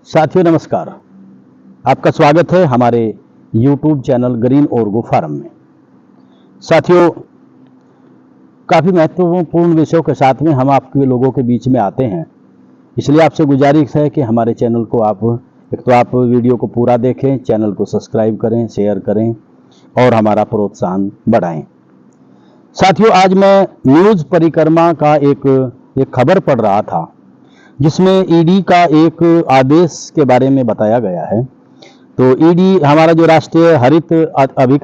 साथियों नमस्कार। आपका स्वागत है हमारे YouTube चैनल ग्रीन ऑर्गो फार्म में। साथियों, काफ़ी महत्वपूर्ण विषयों के साथ में हम आपके लोगों के बीच में आते हैं, इसलिए आपसे गुजारिश है कि हमारे चैनल को आप वीडियो को पूरा देखें, चैनल को सब्सक्राइब करें, शेयर करें और हमारा प्रोत्साहन बढ़ाएं। साथियों, आज मैं न्यूज़ परिक्रमा का एक खबर पढ़ रहा था जिसमें ईडी का एक आदेश के बारे में बताया गया है। तो ईडी, हमारा जो राष्ट्रीय हरित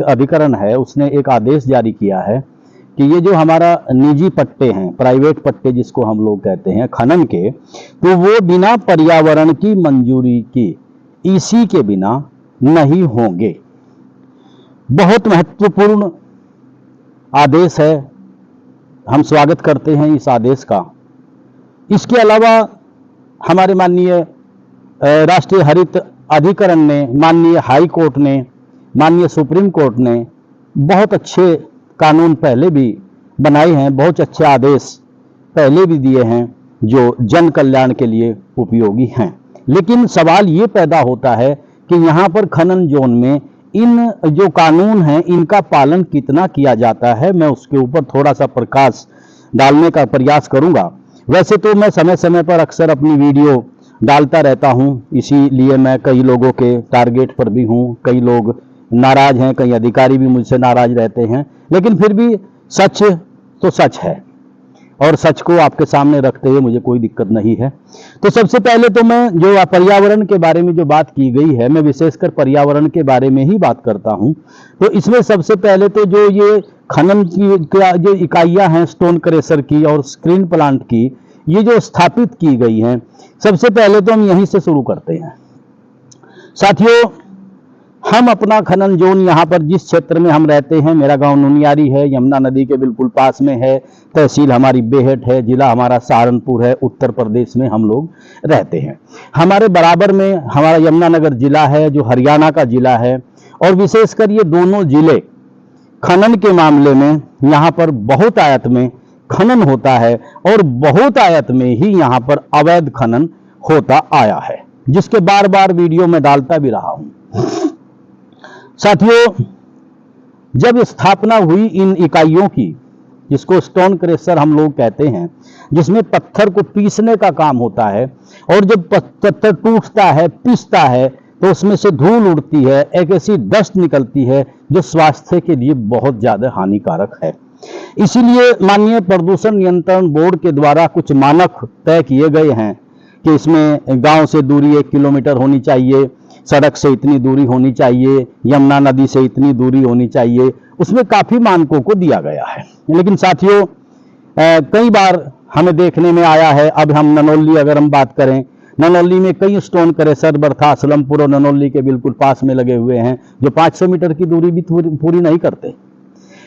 अभिकरण है, उसने एक आदेश जारी किया है कि ये जो हमारा निजी पट्टे हैं, प्राइवेट पट्टे जिसको हम लोग कहते हैं खनन के, तो वो बिना पर्यावरण की मंजूरी की, इसी के बिना नहीं होंगे। बहुत महत्वपूर्ण आदेश है, हम स्वागत करते हैं इस आदेश का। इसके अलावा हमारे माननीय राष्ट्रीय हरित अधिकरण ने, माननीय हाई कोर्ट ने, माननीय सुप्रीम कोर्ट ने बहुत अच्छे कानून पहले भी बनाए हैं, बहुत अच्छे आदेश पहले भी दिए हैं जो जन कल्याण के लिए उपयोगी हैं। लेकिन सवाल ये पैदा होता है कि यहाँ पर खनन जोन में इन जो कानून हैं इनका पालन कितना किया जाता है। मैं उसके ऊपर थोड़ा सा प्रकाश डालने का प्रयास करूँगा। वैसे तो मैं समय समय पर अक्सर अपनी वीडियो डालता रहता हूं, इसीलिए मैं कई लोगों के टारगेट पर भी हूं। कई लोग नाराज हैं, कई अधिकारी भी मुझसे नाराज रहते हैं, लेकिन फिर भी सच तो सच है और सच को आपके सामने रखते हुए मुझे कोई दिक्कत नहीं है। तो सबसे पहले तो मैं जो पर्यावरण के बारे में जो बात की गई है, मैं विशेषकर पर्यावरण के बारे में ही बात करता हूं। तो इसमें सबसे पहले तो जो ये खनन की जो इकाइयां हैं, स्टोन क्रेशर की और स्क्रीन प्लांट की, ये जो स्थापित की गई हैं, सबसे पहले तो हम यहीं से शुरू करते हैं। साथियों, हम अपना खनन जोन यहाँ पर जिस क्षेत्र में हम रहते हैं, मेरा गांव नुनियारी है, यमुना नदी के बिल्कुल पास में है, तहसील हमारी बेहट है, जिला हमारा सहारनपुर है, उत्तर प्रदेश में हम लोग रहते हैं। हमारे बराबर में हमारा यमुनानगर जिला है जो हरियाणा का जिला है, और विशेषकर ये दोनों जिले खनन के मामले में यहाँ पर बहुत आयत में खनन होता है और बहुत आयत में ही यहाँ पर अवैध खनन होता आया है, जिसके बार बार वीडियो में डालता भी रहा हूं। साथियों, जब स्थापना हुई इन इकाइयों की, जिसको स्टोन क्रेशर हम लोग कहते हैं, जिसमें पत्थर को पीसने का काम होता है, और जब पत्थर टूटता है, पिसता है, तो उसमें से धूल उड़ती है, एक ऐसी डस्ट निकलती है जो स्वास्थ्य के लिए बहुत ज्यादा हानिकारक है। इसीलिए माननीय प्रदूषण नियंत्रण बोर्ड के द्वारा कुछ मानक तय किए गए हैं कि इसमें गांव से दूरी 1 किलोमीटर होनी चाहिए, सड़क से इतनी दूरी होनी चाहिए, यमुना नदी से इतनी दूरी होनी चाहिए। उसमें काफी मानकों को दिया गया है। लेकिन साथियों, कई बार हमें देखने में आया है, अब हम ननौली अगर हम बात करें, ननौली में कई स्टोन क्रेशर बरथा, असलमपुर और ननौली के बिल्कुल पास में लगे हुए हैं, जो 500 मीटर की दूरी भी पूरी नहीं करते।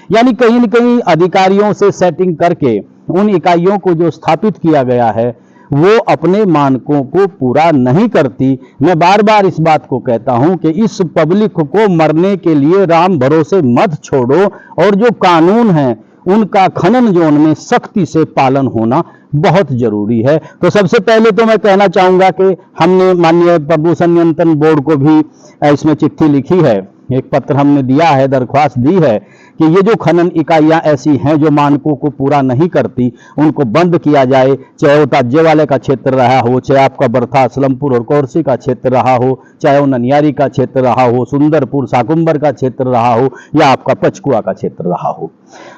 यानी कहीं न कहीं अधिकारियों से सेटिंग करके उन इकाइयों को जो स्थापित किया गया है वो अपने मानकों को पूरा नहीं करती। मैं बार बार इस बात को कहता हूं कि इस पब्लिक को मरने के लिए राम भरोसे मत छोड़ो, और जो कानून है उनका खनन जोन में सख्ती से पालन होना बहुत जरूरी है। तो सबसे पहले तो मैं कहना चाहूंगा कि हमने माननीय प्रदूषण नियंत्रण बोर्ड को भी इसमें चिट्ठी लिखी है, एक पत्र हमने दिया है, दरख्वास्त दी है कि ये जो खनन इकाइयां ऐसी हैं जो मानकों को पूरा नहीं करती, उनको बंद किया जाए। चाहे वो ताज्यवाले का क्षेत्र रहा हो, चाहे आपका बरथा, असलमपुर और कोरसी का क्षेत्र रहा हो, चाहे वो ननियारी का क्षेत्र रहा हो, सुंदरपुर साकुंबर का क्षेत्र रहा हो, या आपका पचकुआ का क्षेत्र रहा हो।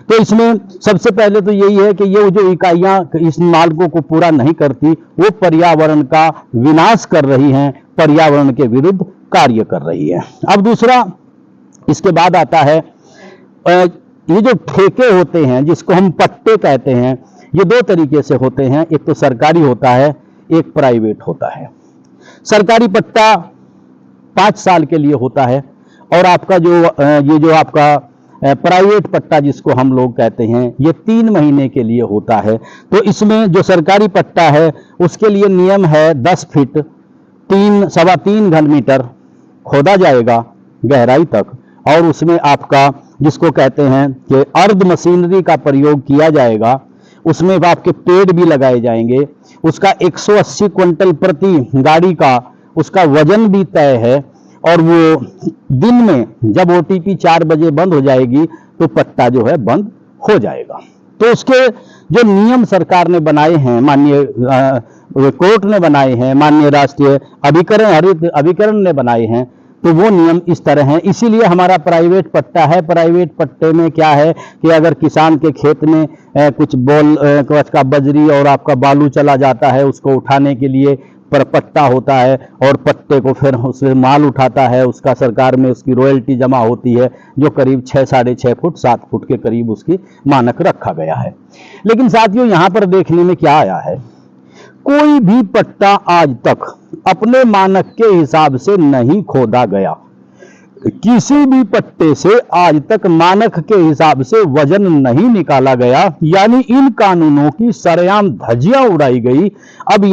तो इसमें सबसे पहले तो यही है कि ये जो इकाइयां इस मानकों को पूरा नहीं करती, वो पर्यावरण का विनाश कर रही हैं, पर्यावरण के विरुद्ध कार्य कर रही है। अब दूसरा, इसके बाद आता है ये जो ठेके होते हैं, जिसको हम पट्टे कहते हैं, ये दो तरीके से होते हैं। एक तो सरकारी होता है, एक प्राइवेट होता है। सरकारी पट्टा 5 साल के लिए होता है, और आपका ये जो आपका प्राइवेट पट्टा जिसको हम लोग कहते हैं, ये 3 महीने के लिए होता है। तो इसमें जो सरकारी पट्टा है उसके लिए नियम है 10 फीट 3.25 घन मीटर खोदा जाएगा गहराई तक, और उसमें आपका जिसको कहते हैं कि अर्ध मशीनरी का प्रयोग किया जाएगा। उसमें आपके पेड़ भी लगाए जाएंगे। उसका 180 क्विंटल प्रति गाड़ी का उसका वजन भी तय है, और वो दिन में जब ओटीपी 4 बजे बंद हो जाएगी तो पट्टा जो है बंद हो जाएगा। तो उसके जो नियम सरकार ने बनाए हैं, माननीय कोर्ट ने बनाए हैं, माननीय राष्ट्रीय हरित अभिकरण ने बनाए हैं, तो वो नियम इस तरह हैं। इसीलिए हमारा प्राइवेट पट्टा है। प्राइवेट पट्टे में क्या है कि अगर किसान के खेत में कुछ का बजरी और आपका बालू चला जाता है, उसको उठाने के लिए पर पट्टा होता है, और पट्टे को फिर उससे माल उठाता है, उसका सरकार में उसकी रॉयल्टी जमा होती है, जो करीब 6-6.5 फुट 7 फुट के करीब उसकी मानक रखा गया है। लेकिन साथियों, यहां पर देखने में क्या आया है, कोई भी पट्टा आज तक अपने मानक के हिसाब से नहीं खोदा गया। किसी भी पट्टे से आज तक मानक के हिसाब से वजन नहीं निकाला गया, यानी इन कानूनों की सरेआम धज्जियां उड़ाई गई। अब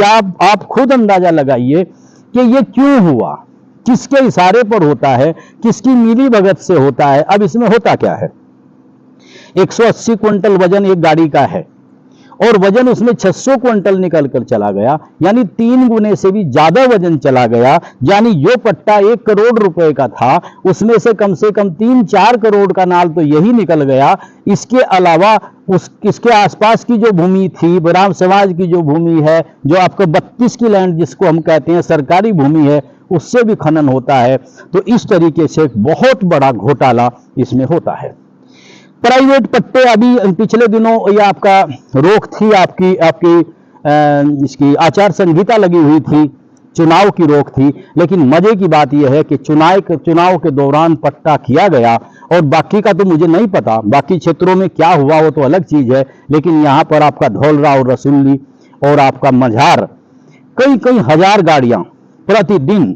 आप खुद अंदाजा लगाइए कि ये क्यों हुआ, किसके इशारे पर होता है, किसकी मिलीभगत से होता है। अब इसमें होता क्या है, 180 क्विंटल वजन एक गाड़ी का है, और वजन उसमें 600 क्विंटल निकल कर चला गया, यानी 3 गुने से भी ज्यादा वजन चला गया। यानी जो पट्टा 1 करोड़ रुपए का था, उसमें से कम 3-4 करोड़ का नाल तो यही निकल गया। इसके अलावा इसके आसपास की जो भूमि थी, ब्राह्मण समाज की जो भूमि है, जो आपको 32 की लैंड जिसको हम कहते हैं सरकारी भूमि है, उससे भी खनन होता है। तो इस तरीके से एक बहुत बड़ा घोटाला इसमें होता है। प्राइवेट पट्टे, अभी पिछले दिनों ये आपका रोक थी, आपकी इसकी आचार संहिता लगी हुई थी, चुनाव की रोक थी। लेकिन मजे की बात यह है कि चुनाव के दौरान पट्टा किया गया, और बाकी का तो मुझे नहीं पता, बाकी क्षेत्रों में क्या हुआ वो तो अलग चीज है। लेकिन यहां पर आपका धौलरा और रसुल्ली और आपका मझार, कई हजार गाड़ियां प्रतिदिन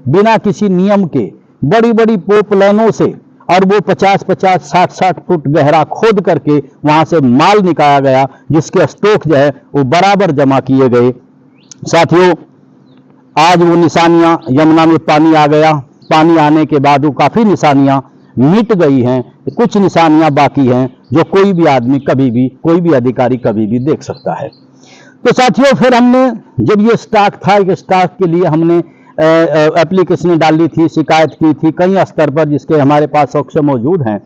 बिना किसी नियम के बड़ी बड़ी पोपलाइनों से, और वो 50-50, 60-60 फुट गहरा खोद करके वहां से माल निकाला गया, जिसके स्टॉक जो है वो बराबर जमा किए गए। साथियों, आज वो निशानियां, यमुना में पानी आ गया, पानी आने के बाद वो काफी निशानियां मिट गई हैं, कुछ निशानियां बाकी हैं जो कोई भी आदमी कभी भी, कोई भी अधिकारी कभी भी देख सकता है। तो साथियों, फिर हमने जब ये स्टॉक था, एक स्टॉक के लिए हमने एप्लीकेशन डाली थी, शिकायत की थी कई स्तर पर, जिसके हमारे पास साक्ष्य मौजूद हैं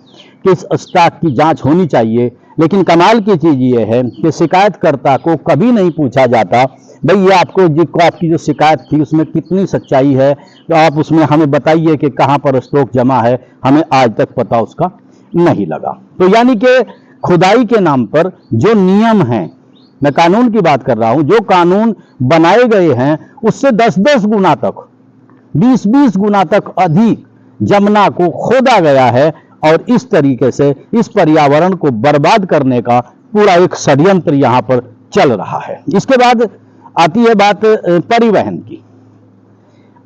कि इस स्टॉक की जांच होनी चाहिए। लेकिन कमाल की चीज ये है कि शिकायतकर्ता को कभी नहीं पूछा जाता, भाई ये आपकी जो शिकायत थी उसमें कितनी सच्चाई है, तो आप उसमें हमें बताइए कि कहां पर स्टॉक जमा है। हमें आज तक पता उसका नहीं लगा। तो यानी कि खुदाई के नाम पर जो नियम हैं, मैं कानून की बात कर रहा हूं, जो कानून बनाए गए हैं उससे 10-10 गुना तक, 20-20 गुना तक अधिक जमुना को खोदा गया है, और इस तरीके से इस पर्यावरण को बर्बाद करने का पूरा एक षड्यंत्र यहां पर चल रहा है। इसके बाद आती है बात परिवहन की।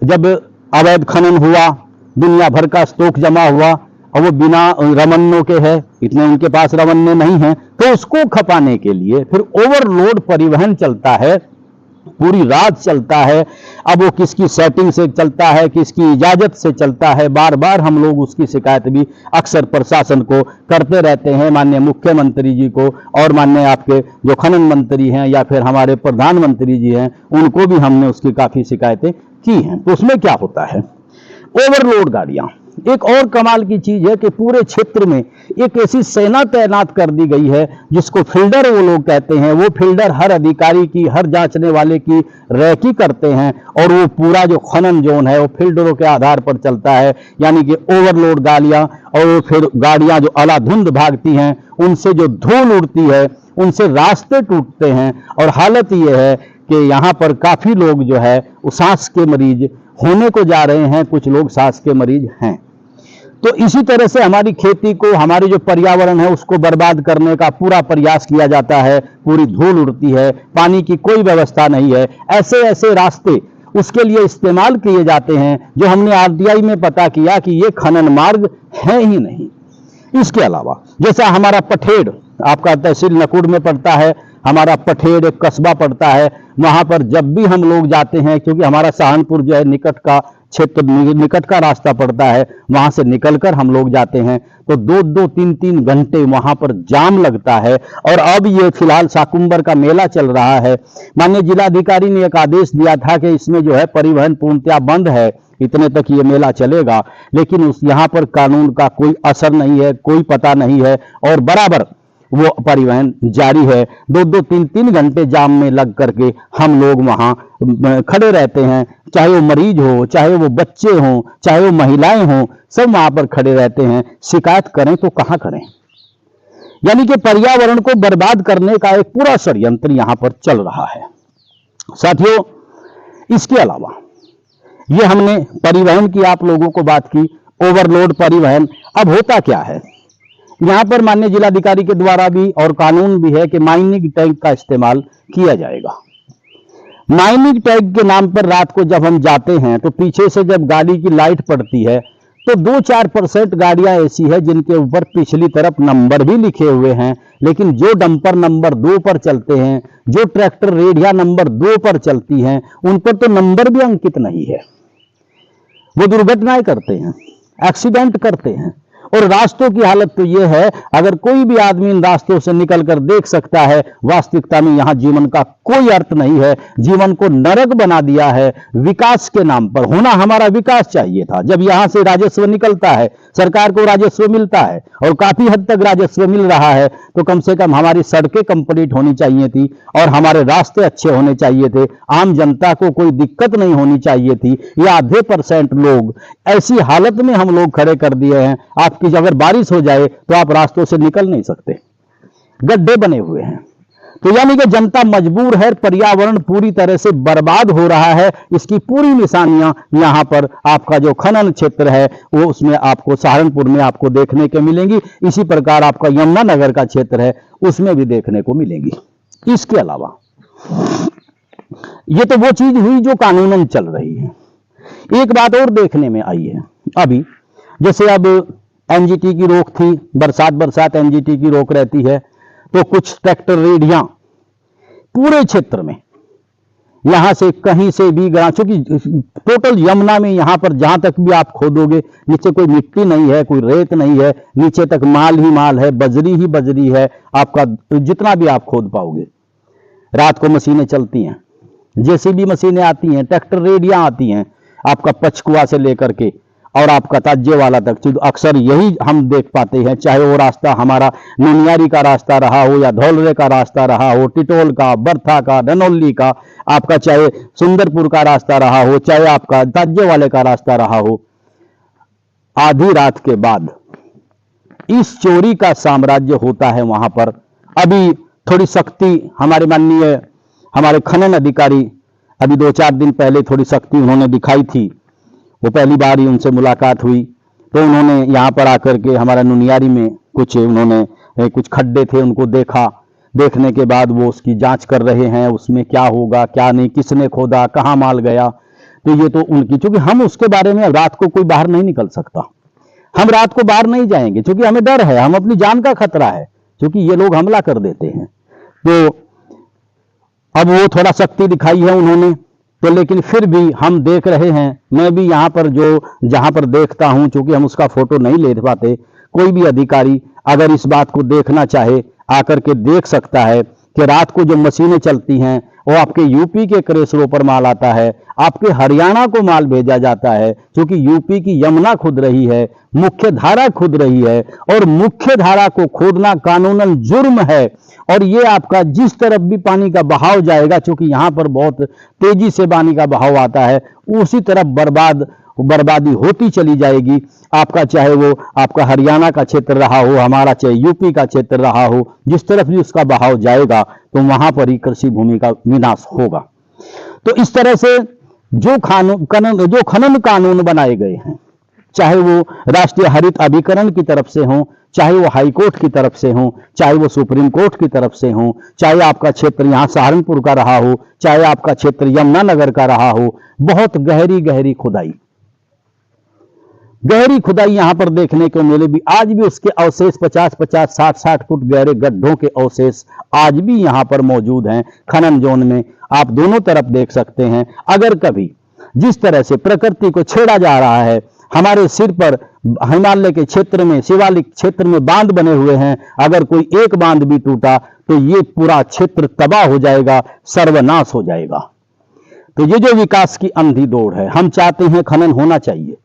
जब अवैध खनन हुआ, दुनिया भर का स्टॉक जमा हुआ, और वो बिना रमन्नों के है, इतने उनके पास रमन्ने नहीं हैं, तो उसको खपाने के लिए फिर ओवरलोड परिवहन चलता है, पूरी रात चलता है। अब वो किसकी सेटिंग से चलता है, किसकी इजाजत से चलता है, बार बार हम लोग उसकी शिकायत भी अक्सर प्रशासन को करते रहते हैं, माननीय मुख्यमंत्री जी को, और माननीय आपके जो खनन मंत्री हैं या फिर हमारे प्रधानमंत्री जी हैं, उनको भी हमने उसकी काफी शिकायतें की हैं। तो उसमें क्या होता है, ओवरलोड गाड़ियां। एक और कमाल की चीज है कि पूरे क्षेत्र में एक ऐसी सेना तैनात कर दी गई है, जिसको फील्डर वो लोग कहते हैं। वो फील्डर हर अधिकारी की, हर जांचने वाले की रैकी करते हैं, और वो पूरा जो खनन जोन है वो फील्डरों के आधार पर चलता है। यानी कि ओवरलोड गाड़ियां, और फिर गाड़ियां जो अलाधुंध भागती हैं, उनसे जो धूल उड़ती है, उनसे रास्ते टूटते हैं, और हालत ये है कि यहाँ पर काफी लोग जो है वो सांस के मरीज होने को जा रहे हैं, कुछ लोग सांस के मरीज हैं। तो इसी तरह से हमारी खेती को, हमारी जो पर्यावरण है उसको बर्बाद करने का पूरा प्रयास किया जाता है, पूरी धूल उड़ती है, पानी की कोई व्यवस्था नहीं है। ऐसे ऐसे रास्ते उसके लिए इस्तेमाल किए जाते हैं जो हमने आरटीआई में पता किया कि ये खनन मार्ग है ही नहीं। इसके अलावा जैसा हमारा पठेड़, आपका तहसील नकुड़ में पड़ता है, हमारा पठेड़ एक कस्बा पड़ता है, वहां पर जब भी हम लोग जाते हैं, क्योंकि हमारा सहारनपुर जो है निकट का क्षेत्र निकट का रास्ता पड़ता है, वहां से निकलकर हम लोग जाते हैं तो 2-2, 3-3 घंटे वहां पर जाम लगता है। और अब ये फिलहाल साकुम्बर का मेला चल रहा है। माननीय जिलाधिकारी ने एक आदेश दिया था कि इसमें जो है परिवहन पूर्णतया बंद है, इतने तक ये मेला चलेगा, लेकिन उस यहाँ पर कानून का कोई असर नहीं है, कोई पता नहीं है और बराबर वो परिवहन जारी है। 2-2, 3-3 घंटे जाम में लग करके हम लोग वहां खड़े रहते हैं, चाहे वो मरीज हो, चाहे वो बच्चे हों, चाहे वो महिलाएं हों, सब वहां पर खड़े रहते हैं। शिकायत करें तो कहां करें? यानी कि पर्यावरण को बर्बाद करने का एक पूरा षड्यंत्र यहां पर चल रहा है। साथियों, इसके अलावा ये हमने परिवहन की आप लोगों को बात की, ओवरलोड परिवहन। अब होता क्या है, यहां पर माननीय जिलाधिकारी के द्वारा भी और कानून भी है कि माइनिंग टैग का इस्तेमाल किया जाएगा। माइनिंग टैग के नाम पर रात को जब हम जाते हैं तो पीछे से जब गाड़ी की लाइट पड़ती है तो 2-4% गाड़ियां ऐसी है जिनके ऊपर पिछली तरफ नंबर भी लिखे हुए हैं, लेकिन जो डंपर नंबर 2 पर चलते हैं, जो ट्रैक्टर रेडिया नंबर 2 पर चलती हैं, उन पर तो नंबर भी अंकित नहीं है। वो दुर्घटनाएं करते हैं, एक्सीडेंट करते हैं। और रास्तों की हालत तो यह है, अगर कोई भी आदमी इन रास्तों से निकलकर देख सकता है, वास्तविकता में यहां जीवन का कोई अर्थ नहीं है, जीवन को नरक बना दिया है। विकास के नाम पर होना हमारा विकास चाहिए था। जब यहां से राजस्व निकलता है, सरकार को राजस्व मिलता है और काफी हद तक राजस्व मिल रहा है, तो कम से कम हमारी सड़कें कंप्लीट होनी चाहिए थी और हमारे रास्ते अच्छे होने चाहिए थे। आम जनता को कोई दिक्कत नहीं होनी चाहिए थी। ये आधे % लोग ऐसी हालत में हम लोग खड़े कर दिए हैं, आपकी अगर बारिश हो जाए तो आप रास्तों से निकल नहीं सकते, गड्ढे बने हुए हैं। तो यानी कि जनता मजबूर है, पर्यावरण पूरी तरह से बर्बाद हो रहा है। इसकी पूरी निशानियां यहां पर आपका जो खनन क्षेत्र है वो उसमें आपको सहारनपुर में आपको देखने को मिलेंगी। इसी प्रकार आपका यमुनानगर का क्षेत्र है उसमें भी देखने को मिलेंगी। इसके अलावा ये तो वो चीज हुई जो कानूनन चल रही है। एक बात और देखने में आई है, अभी जैसे अब एनजीटी की रोक थी, बरसात एनजीटी की रोक रहती है, तो कुछ ट्रैक्टर रेडियां पूरे क्षेत्र में यहां से कहीं से भी चूंकि टोटल यमुना में यहां पर जहां तक भी आप खोदोगे नीचे कोई मिट्टी नहीं है, कोई रेत नहीं है, नीचे तक माल ही माल है, बजरी ही बजरी है आपका, जितना भी आप खोद पाओगे। रात को मशीनें चलती हैं, जेसीबी मशीनें आती हैं, ट्रैक्टर रेडियां आती हैं, आपका पचकुआ से लेकर के और आपका ताजे वाला तक। अक्सर यही हम देख पाते हैं, चाहे वो रास्ता हमारा नुनियारी का रास्ता रहा हो या धौलरे का रास्ता रहा हो, टिटोल का, बर्था का, धनौली का, आपका चाहे सुंदरपुर का रास्ता रहा हो, चाहे आपका ताजे वाले का रास्ता रहा हो, आधी रात के बाद इस चोरी का साम्राज्य होता है वहां पर। अभी थोड़ी सख्ती हमारे खनन अधिकारी अभी 2-4 दिन पहले थोड़ी सख्ती उन्होंने दिखाई थी। वो पहली बार ही उनसे मुलाकात हुई तो उन्होंने यहाँ पर आकर के हमारा नुनियारी में कुछ खड्डे थे उनको देखा। देखने के बाद वो उसकी जांच कर रहे हैं, उसमें क्या होगा क्या नहीं, किसने खोदा, कहाँ माल गया। तो ये तो उनकी, चूंकि हम उसके बारे में रात को कोई बाहर नहीं निकल सकता, हम रात को बाहर नहीं जाएंगे क्योंकि हमें डर है, हम अपनी जान का खतरा है, क्योंकि ये लोग हमला कर देते हैं। तो अब वो थोड़ा सख्ती दिखाई है उन्होंने, तो लेकिन फिर भी हम देख रहे हैं, मैं भी यहाँ पर जहां पर देखता हूं, चूंकि हम उसका फोटो नहीं ले पाते, कोई भी अधिकारी अगर इस बात को देखना चाहे आकर के देख सकता है कि रात को जो मशीनें चलती हैं वो आपके यूपी के क्रेशरों पर माल आता है, आपके हरियाणा को माल भेजा जाता है, क्योंकि यूपी की यमुना खुद रही है, मुख्य धारा खुद रही है और मुख्य धारा को खोदना कानूनन जुर्म है। और ये आपका जिस तरफ भी पानी का बहाव जाएगा, क्योंकि यहाँ पर बहुत तेजी से पानी का बहाव आता है, उसी तरफ बर्बादी होती चली जाएगी। आपका चाहे वो आपका हरियाणा का क्षेत्र रहा हो, हमारा चाहे यूपी का क्षेत्र रहा हो, जिस तरफ भी उसका बहाव जाएगा तो वहां पर ही कृषि भूमि का विनाश होगा। तो इस तरह से जो खनन कानून बनाए गए हैं, चाहे वो राष्ट्रीय हरित अभिकरण की तरफ से हो, चाहे वो हाई कोर्ट की तरफ से हो, चाहे वो सुप्रीम कोर्ट की तरफ से हो, चाहे आपका क्षेत्र यहाँ सहारनपुर का रहा हो, चाहे आपका क्षेत्र यमुनानगर का रहा हो, बहुत गहरी खुदाई यहां पर देखने को मिले भी। आज भी उसके अवशेष 50-50, 60-60 फुट गहरे गड्ढों के अवशेष आज भी यहां पर मौजूद हैं। खनन जोन में आप दोनों तरफ देख सकते हैं। अगर कभी जिस तरह से प्रकृति को छेड़ा जा रहा है, हमारे सिर पर हिमालय के क्षेत्र में, शिवालिक क्षेत्र में बांध बने हुए हैं, अगर कोई एक बांध भी टूटा तो ये पूरा क्षेत्र तबाह हो जाएगा, सर्वनाश हो जाएगा। तो ये जो विकास की अंधी दौड़ है, हम चाहते हैं खनन होना चाहिए,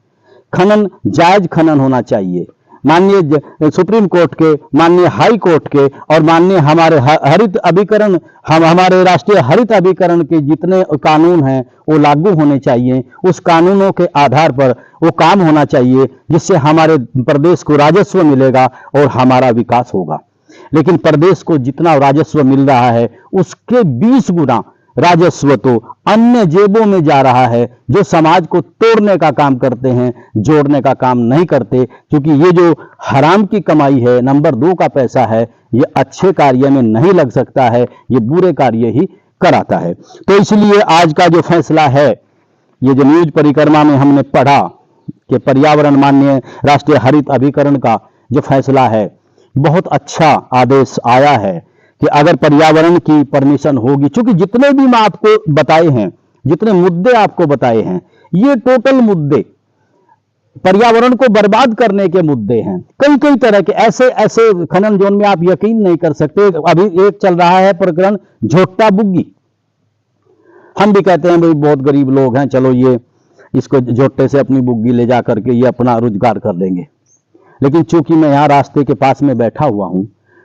खनन जायज खनन होना चाहिए। माननीय सुप्रीम कोर्ट के, माननीय हाई कोर्ट के और माननीय हमारे हरित अभिकरण, हमारे राष्ट्रीय हरित अभिकरण के जितने कानून हैं वो लागू होने चाहिए। उस कानूनों के आधार पर वो काम होना चाहिए जिससे हमारे प्रदेश को राजस्व मिलेगा और हमारा विकास होगा। लेकिन प्रदेश को जितना राजस्व मिल रहा है उसके 20 गुना राजस्व तो अन्य जेबों में जा रहा है, जो समाज को तोड़ने का काम करते हैं, जोड़ने का काम नहीं करते। क्योंकि ये जो हराम की कमाई है, नंबर 2 का पैसा है, ये अच्छे कार्य में नहीं लग सकता है, ये बुरे कार्य ही कराता है। तो इसलिए आज का जो फैसला है, ये जो न्यूज परिक्रमा में हमने पढ़ा कि पर्यावरण माननीय राष्ट्रीय हरित अभिकरण का जो फैसला है, बहुत अच्छा आदेश आया है कि अगर पर्यावरण की परमिशन होगी, क्योंकि जितने भी मैं आपको बताए हैं, जितने मुद्दे आपको बताए हैं, ये टोटल मुद्दे पर्यावरण को बर्बाद करने के मुद्दे हैं। कई कई तरह के ऐसे ऐसे खनन जोन में आप यकीन नहीं कर सकते। अभी एक चल रहा है प्रकरण झोट्टा बुग्गी। हम भी कहते हैं भाई बहुत गरीब लोग हैं, चलो ये इसको झोट्टे से अपनी बुग्गी ले जा करके ये अपना रोजगार कर लेंगे। लेकिन चूंकि मैं यहाँ रास्ते के पास में बैठा हुआ हूं,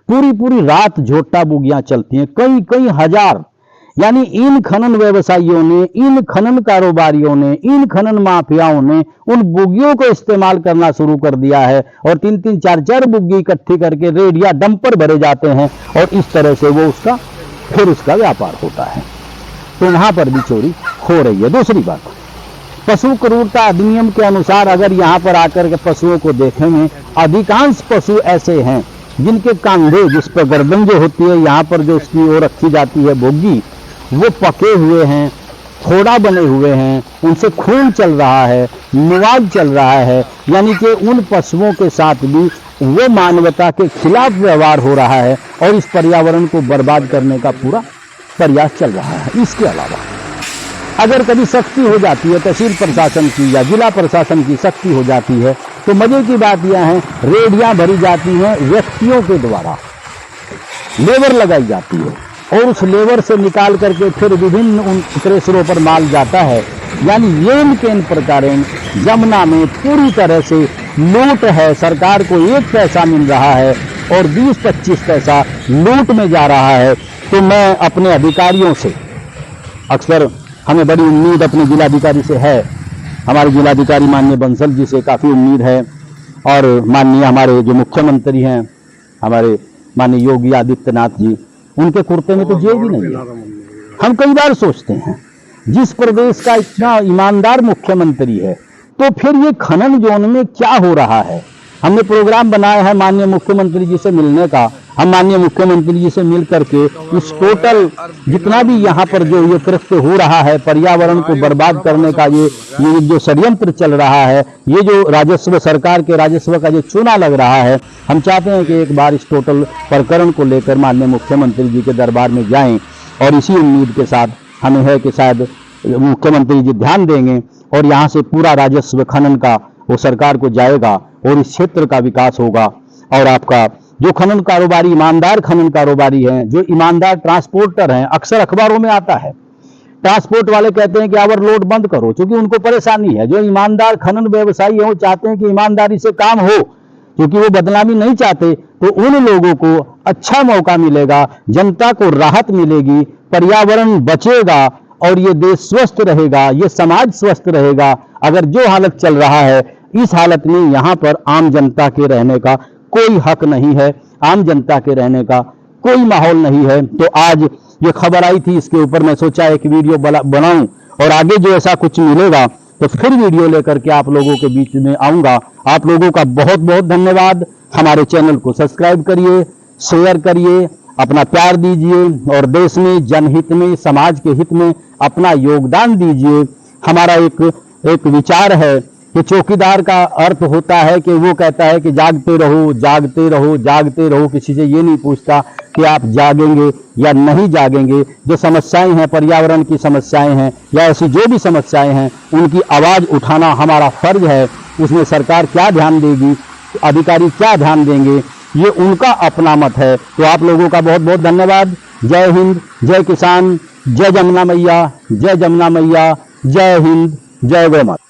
पूरी पूरी रात झोट्टा बुग्गियां चलती हैं, कई कई हजार। यानी इन खनन व्यवसायियों ने, इन खनन कारोबारियों ने, इन खनन माफियाओं ने उन बुग्गियों को इस्तेमाल करना शुरू कर दिया है और 3-3, 4-4 बुग्गी इकट्ठी करके रेडिया डंपर भरे जाते हैं और इस तरह से वो फिर उसका व्यापार होता है। तो वहां पर भी चोरी हो रही है। दूसरी बात, पशु क्रूरता अधिनियम के अनुसार अगर यहाँ पर आकर के पशुओं को देखेंगे, अधिकांश पशु ऐसे हैं जिनके कंधे, जिस पर गर्दन जो होती है, यहाँ पर जो उसकी ओर रखी जाती है बोगी, वो पके हुए हैं, फोड़ा बने हुए हैं, उनसे खून चल रहा है, निवाज चल रहा है। यानी कि उन पशुओं के साथ भी वो मानवता के खिलाफ व्यवहार हो रहा है और इस पर्यावरण को बर्बाद करने का पूरा प्रयास चल रहा है। इसके अलावा अगर कभी सख्ती हो जाती है तहसील प्रशासन की या जिला प्रशासन की सख्ती हो जाती है, तो मजे की बात यह है, रेडियां भरी जाती हैं व्यक्तियों के द्वारा, लेबर लगाई जाती है और उस लेबर से निकाल करके फिर विभिन्न उन क्रेशरों पर माल जाता है। यानी येन के इन प्रकार जमुना में पूरी तरह से लूट है। सरकार को 1 पैसा मिल रहा है और 20-25 पैसा लूट में जा रहा है। तो मैं अपने अधिकारियों से, अक्सर हमें बड़ी उम्मीद अपने जिलाधिकारी से है, हमारे जिलाधिकारी माननीय बंसल जी से काफ़ी उम्मीद है और माननीय हमारे जो मुख्यमंत्री हैं, हमारे माननीय योगी आदित्यनाथ जी, उनके कुर्ते में तो जेब ही नहीं है। हम कई बार सोचते हैं, जिस प्रदेश का इतना ईमानदार मुख्यमंत्री है, तो फिर ये खनन जोन में क्या हो रहा है। हमने प्रोग्राम बनाया है माननीय मुख्यमंत्री जी से मिलने का। हम माननीय मुख्यमंत्री जी से मिल करके इस टोटल जितना भी यहाँ पर जो ये कृत्य हो रहा है, पर्यावरण को बर्बाद करने का ये जो षड्यंत्र चल रहा है, ये जो राजस्व, सरकार के राजस्व का जो चूना लग रहा है, हम चाहते हैं कि एक बार इस टोटल प्रकरण को लेकर माननीय मुख्यमंत्री जी के दरबार में जाएं और इसी उम्मीद के साथ हमें है कि शायद मुख्यमंत्री जी ध्यान देंगे और यहाँ से पूरा राजस्व खनन का वो सरकार को जाएगा और इस क्षेत्र का विकास होगा। और आपका जो खनन कारोबारी, ईमानदार खनन कारोबारी हैं, जो ईमानदार ट्रांसपोर्टर हैं, अक्सर अखबारों में आता है, ट्रांसपोर्ट वाले कहते हैं कि ओवरलोड बंद करो, क्योंकि उनको परेशानी है। जो ईमानदार खनन व्यवसायी हैं वो चाहते हैं कि ईमानदारी से काम हो, क्योंकि वो बदनामी नहीं चाहते। तो उन लोगों को अच्छा मौका मिलेगा, जनता को राहत मिलेगी, पर्यावरण बचेगा और ये देश स्वस्थ रहेगा, ये समाज स्वस्थ रहेगा। अगर जो हालत चल रहा है, इस हालत में यहाँ पर आम जनता के रहने का कोई हक नहीं है, आम जनता के रहने का कोई माहौल नहीं है। तो आज ये खबर आई थी, इसके ऊपर मैं सोचा एक वीडियो बनाऊं और आगे जो ऐसा कुछ मिलेगा तो फिर वीडियो लेकर के आप लोगों के बीच में आऊंगा। आप लोगों का बहुत बहुत धन्यवाद। हमारे चैनल को सब्सक्राइब करिए, शेयर करिए, अपना प्यार दीजिए और देश में, जनहित में, समाज के हित में अपना योगदान दीजिए। हमारा एक विचार है कि कि चौकीदार का अर्थ होता है कि वो कहता है कि जागते रहो, जागते रहो, जागते रहो, किसी से ये नहीं पूछता कि आप जागेंगे या नहीं जागेंगे। जो समस्याएं हैं, पर्यावरण की समस्याएं हैं या ऐसी जो भी समस्याएं हैं, उनकी आवाज़ उठाना हमारा फर्ज है। उसमें सरकार क्या ध्यान देगी, अधिकारी क्या ध्यान देंगे, ये उनका अपना मत है। तो आप लोगों का बहुत बहुत धन्यवाद। जय हिंद, जय किसान, जय जमुना मैया, जय जमुना मैया, जय हिंद, जय गौ माता।